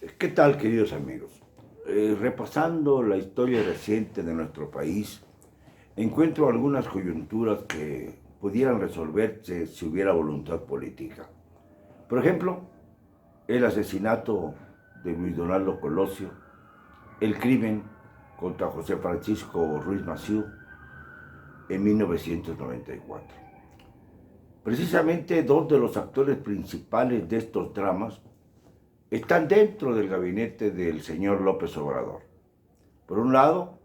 ¿Qué tal, queridos amigos? Repasando la historia reciente de nuestro país, encuentro algunas coyunturas que pudieran resolverse si hubiera voluntad política. Por ejemplo, el asesinato de Luis Donaldo Colosio, el crimen contra José Francisco Ruiz Massieu en 1994. Precisamente dos de los actores principales de estos dramas están dentro del gabinete del señor López Obrador. Por un lado,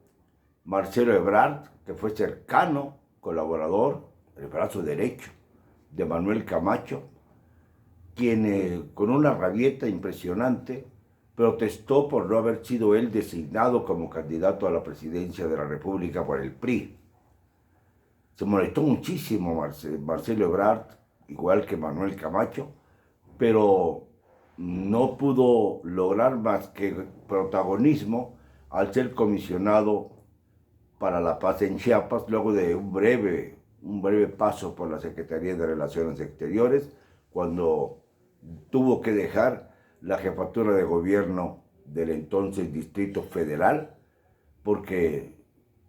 Marcelo Ebrard, que fue cercano colaborador, el brazo derecho de Manuel Camacho, quien con una rabieta impresionante protestó por no haber sido él designado como candidato a la presidencia de la República por el PRI. Se molestó muchísimo Marcelo Ebrard, igual que Manuel Camacho, pero no pudo lograr más que protagonismo al ser comisionado para la paz en Chiapas, luego de un breve paso por la Secretaría de Relaciones Exteriores, cuando tuvo que dejar la jefatura de gobierno del entonces Distrito Federal, porque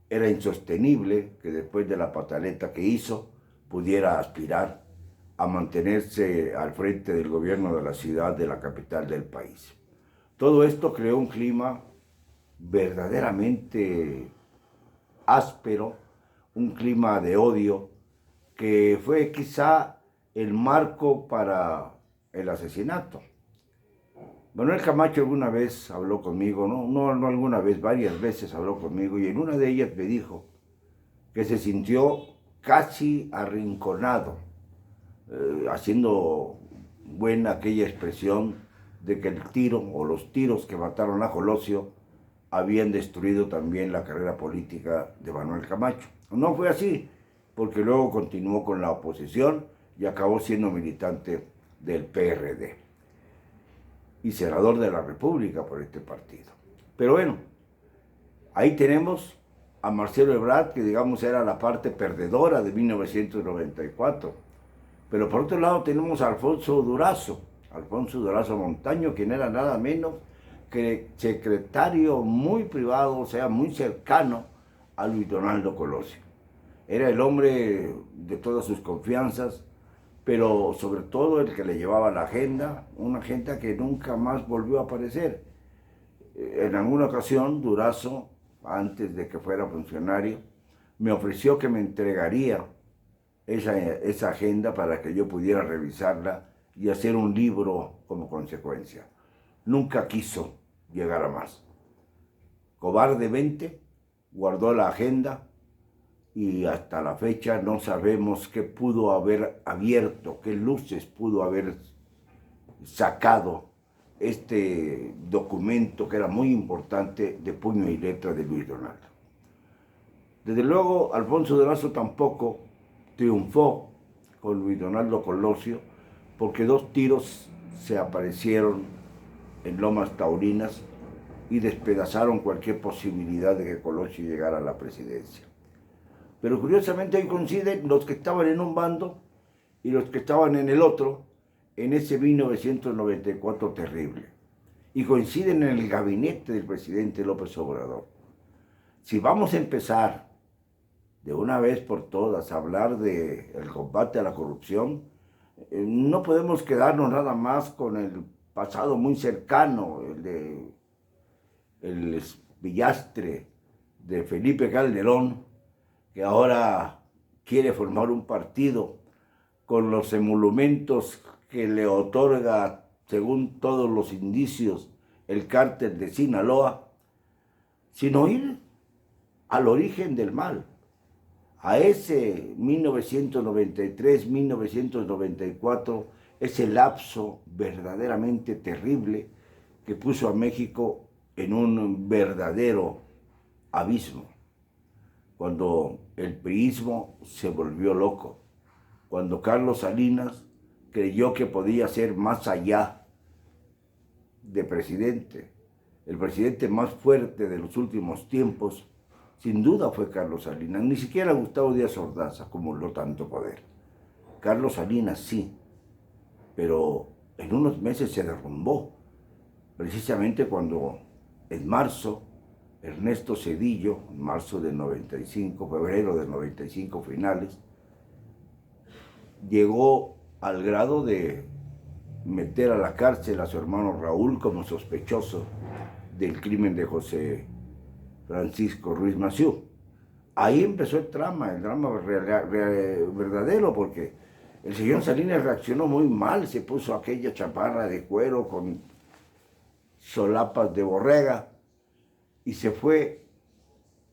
era insostenible que después de la pataleta que hizo pudiera aspirar a mantenerse al frente del gobierno de la ciudad, de la capital del país. Todo esto creó un clima verdaderamente áspero, un clima de odio que fue quizá el marco para el asesinato. Manuel Camacho alguna vez habló conmigo, no alguna vez, varias veces habló conmigo, y en una de ellas me dijo que se sintió casi arrinconado, haciendo buena aquella expresión de que el tiro o los tiros que mataron a Colosio habían destruido también la carrera política de Manuel Camacho. No fue así, porque luego continuó con la oposición y acabó siendo militante del PRD y senador de la República por este partido. Pero bueno, ahí tenemos a Marcelo Ebrard, que digamos era la parte perdedora de 1994. Pero por otro lado tenemos a Alfonso Durazo Montaño, quien era nada menos que secretario muy privado, o sea, muy cercano a Luis Donaldo Colosio. Era el hombre de todas sus confianzas, pero sobre todo el que le llevaba la agenda, una agenda que nunca más volvió a aparecer. En alguna ocasión, Durazo, antes de que fuera funcionario, me ofreció que me entregaría esa agenda para que yo pudiera revisarla y hacer un libro como consecuencia. Nunca quiso llegar a más. Cobardemente guardó la agenda y hasta la fecha no sabemos qué pudo haber abierto, qué luces pudo haber sacado este documento que era muy importante de puño y letra de Luis Donaldo. Desde luego, Alfonso Durazo tampoco triunfó con Luis Donaldo Colosio, porque dos tiros se aparecieron en Lomas Taurinas y despedazaron cualquier posibilidad de que Colosio llegara a la presidencia. Pero curiosamente ahí coinciden los que estaban en un bando y los que estaban en el otro en ese 1994 terrible. Y coinciden en el gabinete del presidente López Obrador. Si vamos a empezar de una vez por todas a hablar del combate a la corrupción, no podemos quedarnos nada más con el pasado muy cercano, el pillastre de Felipe Calderón, que ahora quiere formar un partido con los emolumentos que le otorga, según todos los indicios, el cártel de Sinaloa, sino ir al origen del mal, a ese 1993-1994, ese lapso verdaderamente terrible que puso a México en un verdadero abismo, cuando el priismo se volvió loco, cuando Carlos Salinas creyó que podía ser más allá de presidente. El presidente más fuerte de los últimos tiempos, sin duda, fue Carlos Salinas. Ni siquiera Gustavo Díaz Ordaz acumuló tanto poder. Carlos Salinas sí, pero en unos meses se derrumbó. precisamente cuando en marzo, Ernesto Zedillo, en marzo del 95, febrero del 95 finales, llegó al grado de meter a la cárcel a su hermano Raúl como sospechoso del crimen de José Francisco Ruiz Massieu. Ahí empezó el drama verdadero, porque el señor Salinas reaccionó muy mal, se puso aquella chaparra de cuero con solapas de borrega y se fue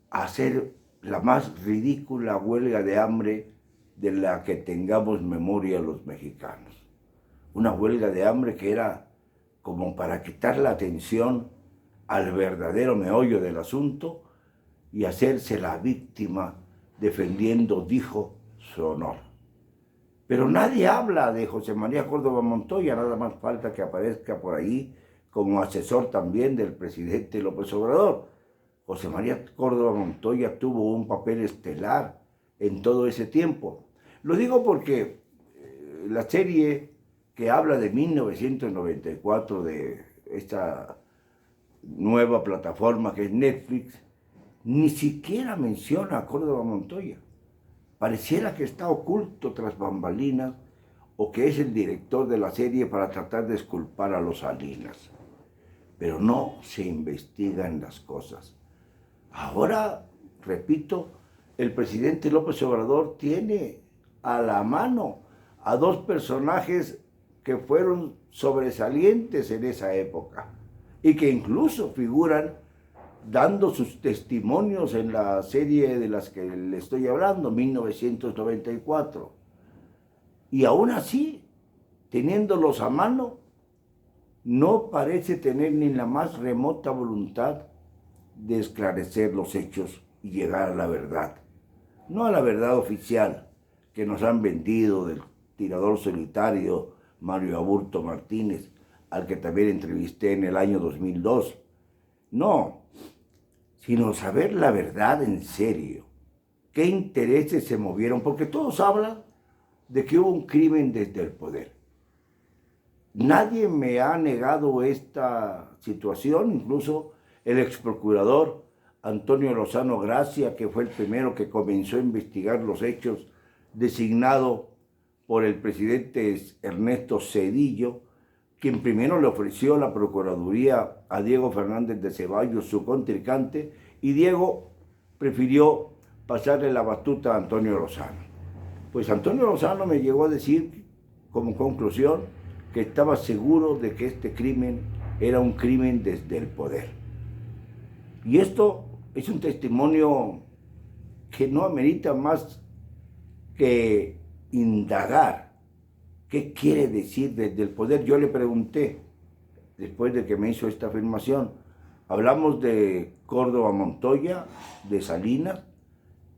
a hacer la más ridícula huelga de hambre de la que tengamos memoria los mexicanos. Una huelga de hambre que era como para quitar la atención al verdadero meollo del asunto y hacerse la víctima defendiendo, dijo, su honor. Pero nadie habla de José María Córdoba Montoya, nada más falta que aparezca por ahí como asesor también del presidente López Obrador. José María Córdoba Montoya tuvo un papel estelar en todo ese tiempo. Lo digo porque la serie que habla de 1994, de esta nueva plataforma que es Netflix, ni siquiera menciona a Córdoba Montoya. Pareciera que está oculto tras bambalinas o que es el director de la serie para tratar de exculpar a los Salinas. Pero no se investigan las cosas. Ahora, repito, el presidente López Obrador tiene a la mano a dos personajes que fueron sobresalientes en esa época y que incluso figuran dando sus testimonios en la serie de las que le estoy hablando, 1994. Y aún así, teniéndolos a mano, no parece tener ni la más remota voluntad de esclarecer los hechos y llegar a la verdad. No a la verdad oficial que nos han vendido del tirador solitario Mario Aburto Martínez, al que también entrevisté en el año 2002. No, sino saber la verdad en serio. ¿Qué intereses se movieron? Porque todos hablan de que hubo un crimen desde el poder. Nadie me ha negado esta situación, incluso el exprocurador Antonio Lozano Gracia, que fue el primero que comenzó a investigar los hechos, designado por el presidente Ernesto Zedillo, quien primero le ofreció la procuraduría a Diego Fernández de Ceballos, su contrincante, y Diego prefirió pasarle la batuta a Antonio Lozano. Pues Antonio Lozano me llegó a decir, como conclusión, que estaba seguro de que este crimen era un crimen desde el poder. Y esto es un testimonio que no amerita más que indagar qué quiere decir desde el poder. Yo le pregunté, después de que me hizo esta afirmación, hablamos de Córdoba Montoya, de Salinas,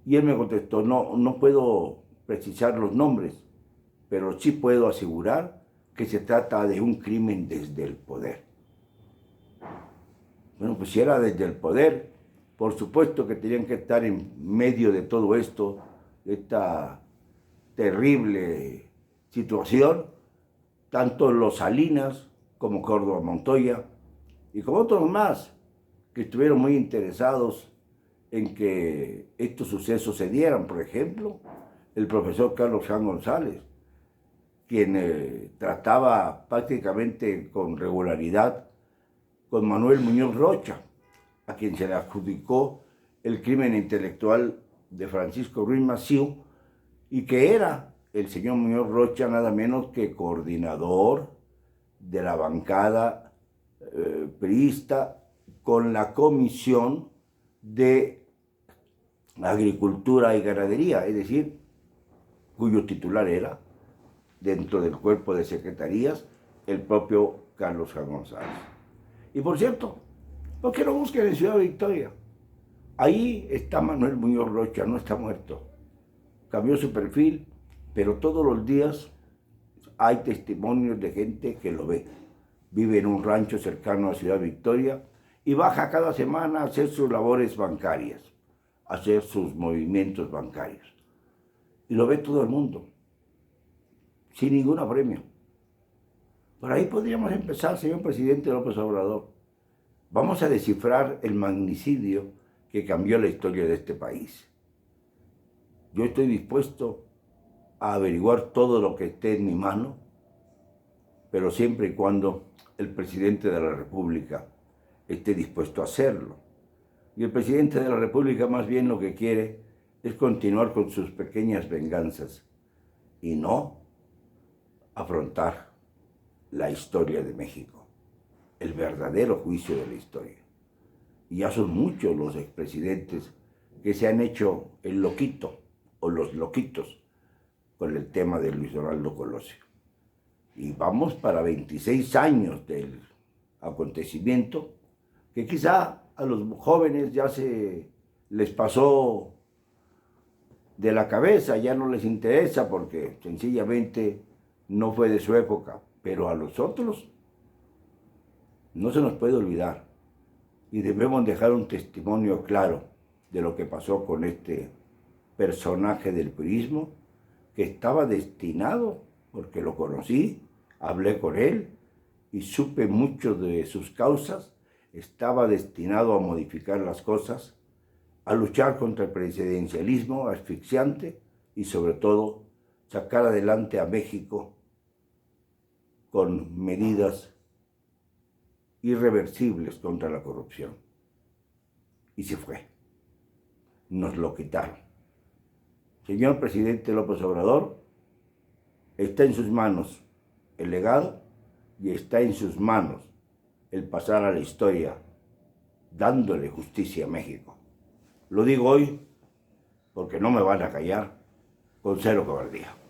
y él me contestó, no puedo precisar los nombres, pero sí puedo asegurar que se trata de un crimen desde el poder. Bueno, pues si era desde el poder, por supuesto que tenían que estar en medio de todo esto, de esta terrible situación, tanto los Salinas como Córdoba Montoya, y como otros más que estuvieron muy interesados en que estos sucesos se dieran. Por ejemplo, el profesor Carlos Jan González, quien trataba prácticamente con regularidad con Manuel Muñoz Rocha, a quien se le adjudicó el crimen intelectual de Francisco Ruiz Massieu, y que era el señor Muñoz Rocha nada menos que coordinador de la bancada priista con la Comisión de Agricultura y Ganadería, es decir, cuyo titular era, dentro del cuerpo de secretarías, el propio Carlos Jan González. Y por cierto, ¿por qué no busquen en Ciudad Victoria? Ahí está Manuel Muñoz Rocha, no está muerto. Cambió su perfil, pero todos los días hay testimonios de gente que lo ve. Vive en un rancho cercano a Ciudad Victoria y baja cada semana a hacer sus labores bancarias, a hacer sus movimientos bancarios. Y lo ve todo el mundo, sin ningún apremio. Por ahí podríamos empezar, señor presidente López Obrador. Vamos a descifrar el magnicidio que cambió la historia de este país. Yo estoy dispuesto a averiguar todo lo que esté en mi mano, pero siempre y cuando el presidente de la República esté dispuesto a hacerlo. Y el presidente de la República más bien lo que quiere es continuar con sus pequeñas venganzas y no afrontar la historia de México, el verdadero juicio de la historia. Y ya son muchos los expresidentes que se han hecho el loquito o los loquitos con el tema de Luis Donaldo Colosio. Y vamos para 26 años del acontecimiento que quizá a los jóvenes ya se les pasó de la cabeza, ya no les interesa porque sencillamente no fue de su época, pero a los otros no se nos puede olvidar y debemos dejar un testimonio claro de lo que pasó con este personaje del purismo que estaba destinado, porque lo conocí, hablé con él y supe mucho de sus causas, estaba destinado a modificar las cosas, a luchar contra el presidencialismo asfixiante y sobre todo sacar adelante a México con medidas irreversibles contra la corrupción. Y se fue. Nos lo quitaron. Señor presidente López Obrador, está en sus manos el legado y está en sus manos el pasar a la historia dándole justicia a México. Lo digo hoy porque no me van a callar con cero cobardía.